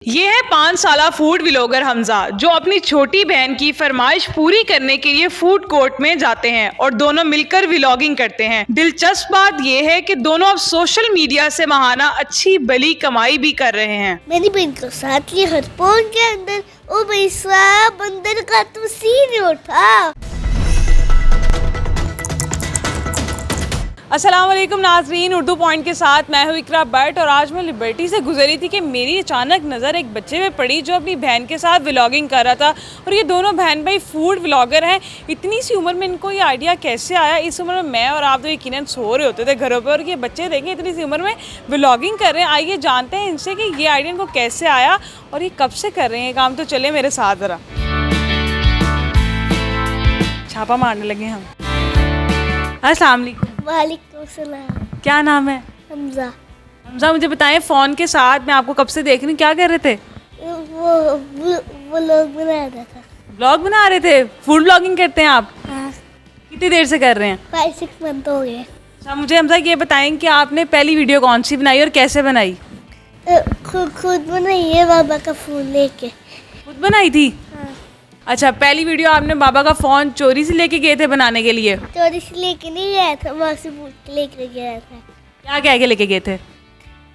ये है 5 साला फूड व्लॉगर हमजा, जो अपनी छोटी बहन की फरमाइश पूरी करने के लिए फूड कोर्ट में जाते हैं और दोनों मिलकर व्लॉगिंग करते हैं। दिलचस्प बात यह है कि दोनों अब सोशल मीडिया से महाना अच्छी भली कमाई भी कर रहे हैं। मेरी बहन को साथ लिए हर फोन के अंदर ओ भाई बंदर का तो सीन उठा। अस्सलाम वालेकुम नाजरीन, उर्दू पॉइंट के साथ मैं हूँ इकरा बट। और आज मैं लिबर्टी से गुजरी थी कि मेरी अचानक नज़र एक बच्चे पे पड़ी जो अपनी बहन के साथ व्लॉगिंग कर रहा था। और ये दोनों बहन भाई फूड व्लॉगर हैं। इतनी सी उम्र में इनको ये आइडिया कैसे आया? इस उम्र में मैं और आप तो यकीनन सो रहे होते थे घरों पर, और ये बच्चे देखें इतनी सी उम्र में व्लॉगिंग कर रहे हैं। आइए जानते हैं इनसे कि ये आइडिया इनको कैसे आया और ये कब से कर रहे हैं काम। तो चले मेरे साथ ज़रा छापा मारने लगे हम। अस्सलाम वालेकुम। वालेकुम सलाम। क्या नाम है? हमजा। हमजा, मुझे बताएं, फ़ोन के साथ मैं आपको कब से देख रही हूँ, क्या कर रहे थे? वो लोग बना रहा था। ब्लॉग बना रहे थे? फूड ब्लॉगिंग करते हैं आप? हाँ। कितनी देर से कर रहे हैं? 5-6 मंथ हो गए। अच्छा, मुझे हमजा ये बताएं कि आपने पहली वीडियो कौन सी बनाई और कैसे बनाई? खुद बनाई है बाबा का फोन लेके। खुद बनाई थी? हाँ। अच्छा, पहली वीडियो आपने बाबा का फ़ोन चोरी से लेके गए थे बनाने के लिए? चोरी से लेके नहीं गया था, वहाँ से पूछ के लेके गया था। क्या कह के लेके गए थे?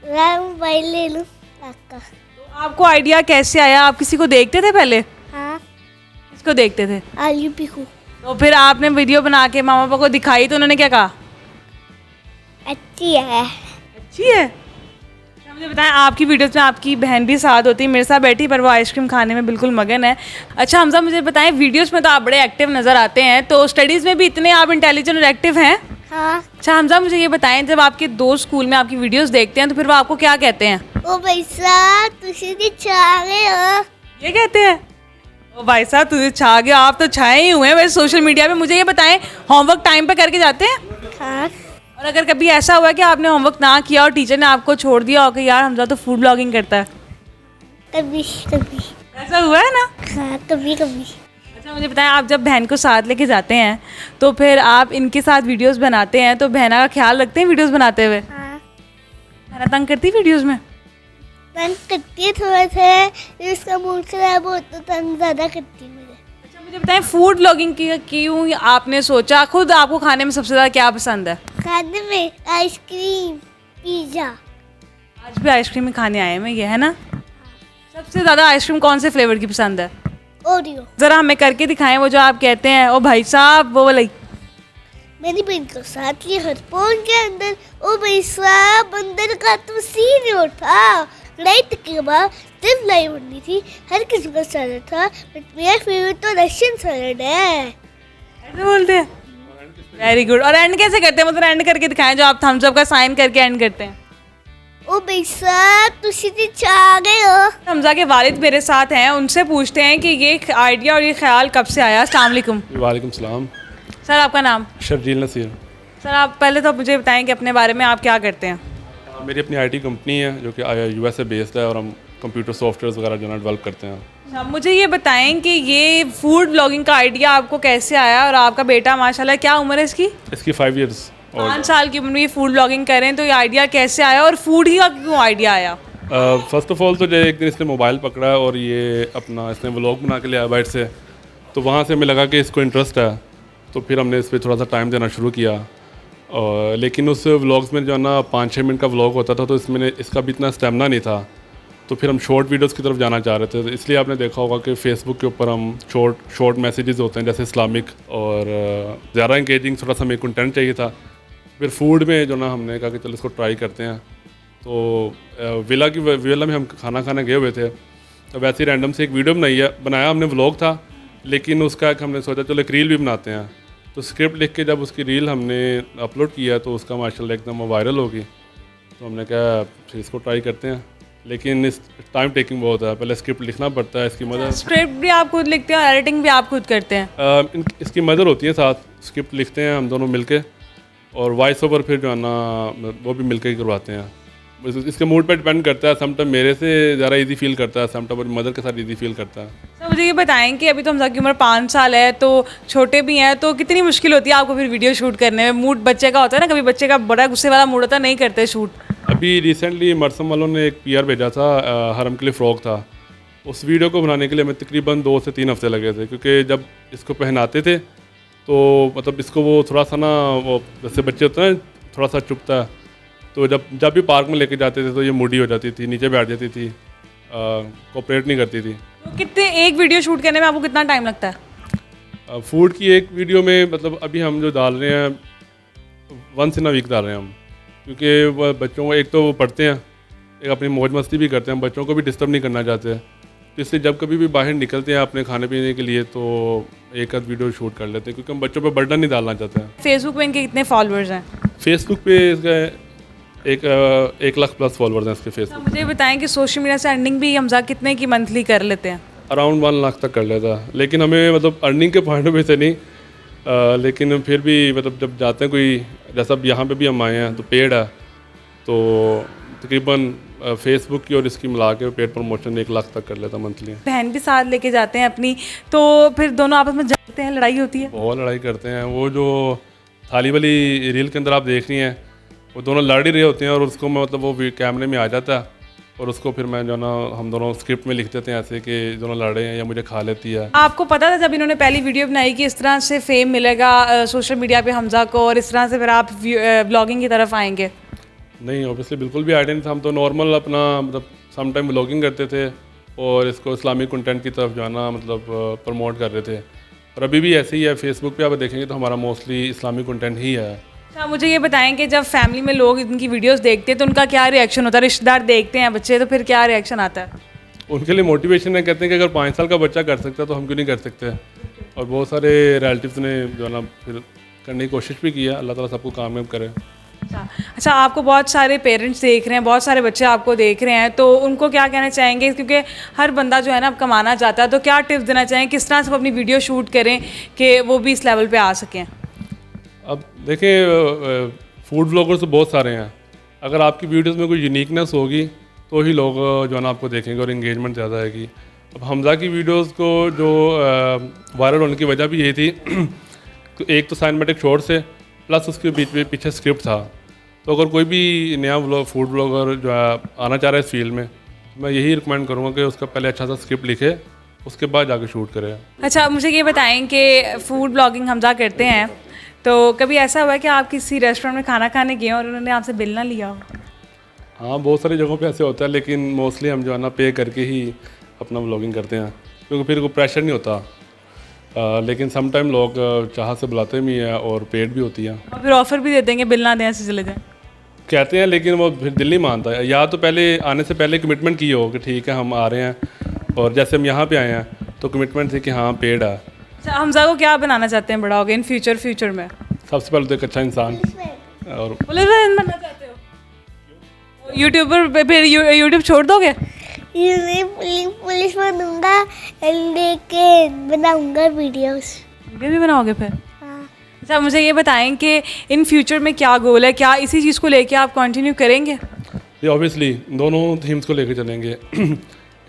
मोबाइल ले लूँ आपका। तो आपको आइडिया कैसे आया? आप किसी को देखते थे पहले? हाँ। किसको देखते थे? आलू पीकू। तो फिर आपने वीडियो बना के मामा पापा को दिखाई तो उन्होंने क्या कहा? अच्छी है। अच्छी है। अच्छा, मुझे बताएं, आपकी वीडियोस में आपकी बहन भी साथ होती है, मेरे साथ बैठी, पर वो आइसक्रीम खाने में बिल्कुल मगन है। अच्छा हमजा, मुझे बताएं, वीडियोस में तो आप बड़े एक्टिव नज़र आते हैं, तो स्टडीज़ में भी इतने आप इंटेलिजेंट और एक्टिव हैं? हाँ। अच्छा हमजा, मुझे ये बताएं, जब आपके दोस्त स्कूल में आपकी वीडियोस देखते हैं तो फिर वो आपको क्या कहते हैं? ओ भाई साहब तुझे छा गए हो। ये कहते हैं? ओ भाई साहब तुझे छा गया। आप तो छाए ही हुए हैं वैसे सोशल मीडिया पे। मुझे ये बताएं, होमवर्क टाइम पे करके जाते हैं? हाँ। और अगर कभी ऐसा हुआ कि आपने होमवर्क ना किया और टीचर ने आपको छोड़ दिया हो कि यार हमजा तो फूड ब्लॉगिंग करता है, कभी कभी। ऐसा हुआ है ना? हाँ, कभी कभी। अच्छा मुझे बताएं, आप जब बहन को साथ लेके जाते हैं तो फिर आप इनके साथ वीडियोस बनाते हैं, तो बहना का ख्याल रखते हैं वीडियोस बनाते हुए? हाँ। बहना तंग करती है वीडियोस में? तंग करती है थोड़ा सा, इसका मूड खराब हो तो तंग ज़्यादा करती है मुझे। अच्छा मुझे बताएं, फूड ब्लॉगिंग की क्यों आपने सोचा? खुद आपको खाने में सबसे ज़्यादा क्या पसंद है? खाने में आइसक्रीम, पिज़्ज़ा। आज भी आइसक्रीम ही खाने आए हैं, ये है ना? सबसे ज़्यादा आइसक्रीम कौन से फ्लेवर की पसंद है? ओरियो। ज़रा हमें करके दिखाएं वो जो आप कहते हैं। ओ भाई साहब वो वाली। मेरी बहन को साथ लिए हर फोन के अंदर ओ भाई बंदर का तो सीन उठा। लड़ाई तक के बाद जब लड़ाई बननी थी, हर किसी का सैलड था, बट मेरा फेवरेट तो रशियन सैलड है। ऐसे बोलते हैं? Very good. और एंड कैसे करते हैं? मतलब एंड करके दिखाएं, जो आप थम्स अप का साइन करके एंड करते हैं। ओ भाई साहब तुझे छा गए हो। हमजा के वालिद मेरे साथ हैं, उनसे पूछते हैं कि ये आइडिया और ये ख्याल कब से आया। अस्सलाम वालेकुम। वालेकुम सलाम। सर आपका नाम? शर्जील नसीर। सर आप पहले तो मुझे बताएं कि अपने बारे में आप क्या करते हैं? मेरी अपनी आईटी कंपनी है जो कि यूएस से बेस्ड है, और हम कंप्यूटर सॉफ्टवेयर वगैरह जो है डेवलप करते हैं। अच्छा मुझे ये बताएं कि ये फूड ब्लॉगिंग का आइडिया आपको कैसे आया? और आपका बेटा माशाल्लाह, क्या उम्र है इसकी? इसकी 5 इयर्स। 5 साल की उम्र में ये फूड ब्लॉगिंग करें, तो ये आइडिया कैसे आया और फूड ही का क्यों आइडिया आया? फर्स्ट ऑफ ऑल तो जो एक दिन इसने मोबाइल पकड़ा और ये अपना इसने व्लॉग बना के लिया बाइट से, तो वहाँ से हमें लगा कि इसको इंटरेस्ट है, तो फिर हमने इस पर थोड़ा सा टाइम देना शुरू किया। और लेकिन उस व्लॉग्स में जो है ना 5-6 मिनट का व्लॉग होता था, तो इसमें इसका भी इतना स्टेमिना नहीं था, तो फिर हम शॉर्ट वीडियोस की तरफ जाना चाह रहे थे। तो इसलिए आपने देखा होगा कि फेसबुक के ऊपर हम शॉर्ट मैसेजेस होते हैं जैसे इस्लामिक, और ज़्यादा इंगेजिंग थोड़ा सा हमें कंटेंट चाहिए था। फिर फूड में जो ना हमने कहा कि चलो इसको ट्राई करते हैं। तो विला में हम खाना खाने गए हुए थे, तो वैसे ही रैंडम से एक वीडियो बनाया हमने, व्लॉग था, लेकिन उसका एक हमने सोचा चलो एक रील भी बनाते हैं। तो स्क्रिप्ट लिख के जब उसकी रील हमने अपलोड किया तो उसका माशाल्लाह एकदम वायरल हो गई। तो हमने कहा फिर इसको ट्राई करते हैं, लेकिन इस टाइम टेकिंग बहुत है, पहले स्क्रिप्ट लिखना पड़ता है, इसकी मदद। स्क्रिप्ट भी आप खुद लिखते हैं और एडिटिंग भी आप खुद करते हैं? इसकी मदद होती है साथ, स्क्रिप्ट लिखते हैं हम दोनों मिलके, और वॉइस ओवर फिर जो है ना वो भी मिलके ही करवाते हैं। इसके मूड पे डिपेंड करता है, समटाइम मेरे से ज़्यादा इजी फील करता है, समटाइम अपनी मदर के साथ इजी फील करता है। सर मुझे ये बताएं कि अभी तो हमजा की उम्र 5 साल है, तो छोटे भी हैं, तो कितनी मुश्किल होती है आपको फिर वीडियो शूट करने में? मूड बच्चे का होता है ना, कभी बच्चे का बड़ा गुस्से वाला मूड होता है, नहीं करते शूट। अभी रिसेंटली मरसम वालों ने एक PR भेजा था, हरम के लिए फ़्रॉक था। उस वीडियो को बनाने के लिए हमें तकरीबन 2 से 3 हफ्ते लगे थे, क्योंकि जब इसको पहनाते थे तो मतलब इसको वो थोड़ा सा ना, वो जैसे बच्चे होते हैं थोड़ा सा चुभता है, तो जब भी पार्क में लेके जाते थे तो ये मूडी हो जाती थी, नीचे बैठ जाती थी, कोऑपरेट नहीं करती थी। तो कितने एक वीडियो शूट करने में आपको कितना टाइम लगता है? फूड की एक वीडियो में मतलब अभी हम जो डाल रहे हैं वंस इन अ वीक डाल रहे हैं हम, क्योंकि वो बच्चों को एक तो वो पढ़ते हैं, एक अपनी मौज मस्ती भी करते हैं, बच्चों को भी डिस्टर्ब नहीं करना चाहते। तो इससे जब कभी भी बाहर निकलते हैं अपने खाने पीने के लिए तो एक आध वीडियो शूट कर लेते हैं, क्योंकि हम बच्चों पे बर्डन नहीं डालना चाहते हैं। फेसबुक पे इनके कितने फॉलोअर्स हैं? फेसबुक पे इसका 1 लाख प्लस फॉलोअर्स हैं इसके फेसबुक। मुझे बताएं कि सोशल मीडिया से अर्निंग भी हमजा कितने की मंथली कर लेते हैं? अराउंड 1 लाख तक कर लेता है, लेकिन हमें मतलब अर्निंग के पॉइंट ऑफ व्यू से नहीं, लेकिन फिर भी मतलब जब जाते हैं कोई, जैसा अब यहाँ पे भी हम आए हैं तो पेड है, तो तकरीबन फेसबुक की और इसकी मिला के पेड प्रमोशन 1 लाख तक कर लेता मंथली। बहन भी साथ लेके जाते हैं अपनी, तो फिर दोनों आपस में झगड़ते हैं, लड़ाई होती है? बहुत लड़ाई करते हैं। वो जो थाली वाली रील के अंदर आप देख रही हैं, वो दोनों लड़ ही रहे होते हैं और उसको मैं मतलब वो कैमरे में आ जाता है और उसको फिर मैं जो ना हम दोनों स्क्रिप्ट में लिख देते हैं ऐसे कि दोनों लड़े हैं या मुझे खा लेती है। आपको पता था जब इन्होंने पहली वीडियो बनाई कि इस तरह से फेम मिलेगा सोशल मीडिया पे हमजा को, और इस तरह से फिर आप ब्लॉगिंग की तरफ आएंगे? नहीं, ऑब्वियसली बिल्कुल भी आइडिया नहीं था। हम तो नॉर्मल अपना मतलब सम टाइम व्लॉगिंग करते थे और इसको इस्लामिक कंटेंट की तरफ जो है ना मतलब प्रमोट कर रहे थे, और अभी भी ऐसे ही है। फेसबुक पे आप देखेंगे तो हमारा मोस्टली इस्लामिक कंटेंट ही है। अच्छा, मुझे ये बताएं कि जब फैमिली में लोग इनकी वीडियोस देखते हैं तो उनका क्या रिएक्शन होता है? रिश्तेदार देखते हैं बच्चे तो फिर क्या रिएक्शन आता है? उनके लिए मोटिवेशन है, कहते हैं कि अगर 5 साल का बच्चा कर सकता है तो हम क्यों नहीं कर सकते। और बहुत सारे रिलेटिव्स ने जो है ना फिर करने की कोशिश भी की है। अल्लाह ताला सबको कामयाब करे। अच्छा, आपको बहुत सारे पेरेंट्स देख रहे हैं, बहुत सारे बच्चे आपको देख रहे हैं, तो उनको क्या कहना चाहेंगे? क्योंकि हर बंदा जो है ना अब कमाना चाहता है, तो क्या टिप्स देना चाहेंगे किस तरह से वो अपनी वीडियो शूट करें कि वो भी इस लेवल पे आ सकें? अब देखिए, फूड ब्लॉगर्स तो बहुत सारे हैं। अगर आपकी वीडियोस में कोई यूनिकनेस होगी तो ही लोग जो है ना आपको देखेंगे और इंगेजमेंट ज़्यादा आएगी। अब हमजा की वीडियोस को जो वायरल होने की वजह भी यही थी तो एक तो साइनेमैटिक शॉट से प्लस उसके बीच में पीछे स्क्रिप्ट था। तो अगर कोई भी नया फूड ब्लॉगर जो है आना चाह रहा है इस फील्ड में, तो मैं यही रिकमेंड करूँगा कि उसका पहले अच्छा सा स्क्रिप्ट लिखे, उसके बाद जाके शूट करे। अच्छा, मुझे ये बताएं कि फ़ूड ब्लॉगिंग हमजा करते हैं, तो कभी ऐसा हुआ है कि आप किसी रेस्टोरेंट में खाना खाने गए और उन्होंने आपसे बिल ना लिया हो? हाँ, बहुत सारी जगहों पे ऐसे होता है, लेकिन मोस्टली हम जो है ना पे करके ही अपना व्लॉगिंग करते हैं, क्योंकि फिर कोई प्रेशर नहीं होता। लेकिन सम टाइम लोग चाह से बुलाते भी हैं और पेड भी होती है। और फिर ऑफ़र भी दे देंगे बिल ना दें ऐसे चले जाएं? कहते हैं, लेकिन वो फिर दिल नहीं मानता है। या तो पहले आने से पहले कमिटमेंट की हो कि ठीक है हम आ रहे हैं, और जैसे हम यहाँ पे आए हैं तो कमिटमेंट थी कि हाँ पेड है। अच्छा, हमजा को क्या बनाना चाहते हैं बड़ा हो गए इन फ्यूचर में? सबसे पहले तो एक अच्छा इंसान, और पुलिस बनना चाहते हो? यूट्यूबर पे फिर यूट्यूब छोड़ दोगे? पुलिस बनूंगा, लेकिन बनाऊंगा वीडियोस। वीडियो भी बनाओगे फिर? हाँ। अच्छा, मुझे ये बताएं कि इन फ्यूचर में क्या गोल है, क्या इसी चीज़ को लेके आप कंटिन्यू करेंगे? ये ऑब्वियसली दोनों थीम्स को लेके चलेंगे।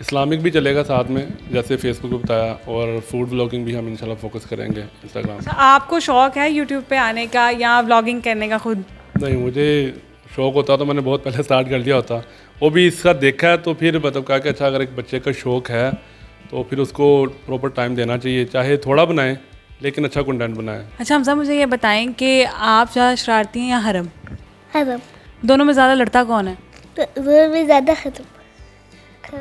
इस्लामिक भी चलेगा साथ में, जैसे फेसबुक पे बताया, और फूड ब्लॉगिंग भी हम इंशाल्लाह फोकस करेंगे इंस्टाग्राम। अच्छा, आपको शौक है यूट्यूब पे आने का या व्लॉगिंग करने का खुद? नहीं, मुझे शौक होता तो मैंने बहुत पहले स्टार्ट कर दिया होता। वो भी इसका देखा है तो फिर मतलब कहा कि अच्छा अगर एक बच्चे का शौक है तो फिर उसको प्रॉपर टाइम देना चाहिए, चाहे थोड़ा बनाए लेकिन अच्छा कंटेंट बनाए। अच्छा हमजा, मुझे ये बताएं कि आप ज़्यादा शरारती हैं या हरम? हरम। दोनों में ज़्यादा लड़ता कौन है? तो वो भी ज़्यादा हरम।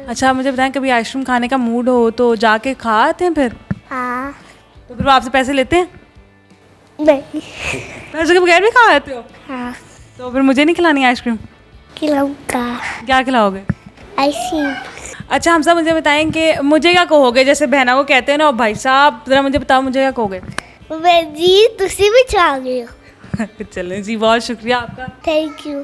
अच्छा, मुझे बताएं कभी आइसक्रीम खाने का मूड हो तो जाके खा आते हैं फिर? हाँ। तो फिर वो आपसे पैसे लेते हैं? नहीं। पैसे के बगैर भी खा आते हो? हाँ। तो फिर मुझे नहीं खिलानी आइसक्रीम? खिलाऊंगा। क्या खिलाओगे? आइसक्रीम। अच्छा हमजा, मुझे बताएं कि मुझे क्या कहोगे? जैसे बहना को कहते हैं ना, भाई साहब ज़रा मुझे बताओ मुझे क्या कहोगे? मैं जी तुसी भी चाह गए हो। चलें जी, बहुत शुक्रिया आपका। Thank you.